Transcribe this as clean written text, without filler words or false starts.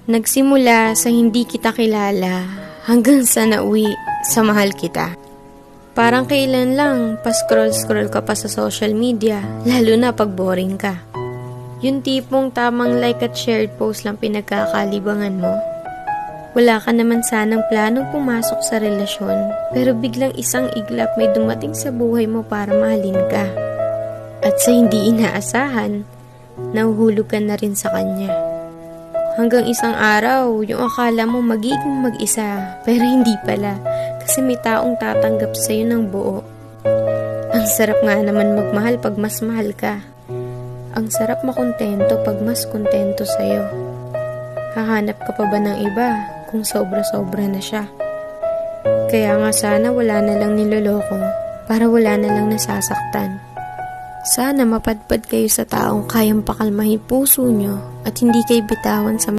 Nagsimula sa hindi kita kilala hanggang sa nauwi sa mahal kita. Parang kailan lang pa-scroll-scroll ka pa sa social media, lalo na pag boring ka. Yung tipong tamang like at shared post lang pinagkakalibangan mo. Wala ka naman sanang planong pumasok sa relasyon, pero biglang isang iglap may dumating sa buhay mo para mahalin ka. At sa hindi inaasahan, nahuhulog ka na rin sa kanya. Hanggang isang araw, yung akala mo magiging mag-isa, pero hindi pala, kasi may taong tatanggap sa'yo ng buo. Ang sarap nga naman magmahal pag mas mahal ka. Ang sarap makontento pag mas kontento sa'yo. Hahanap ka pa ba ng iba kung sobra-sobra na siya? Kaya nga sana wala na lang niloloko para wala na lang nasasaktan. Sana mapadpad kayo sa taong kayang pakalmahin puso nyo at hindi kayo bitawan sa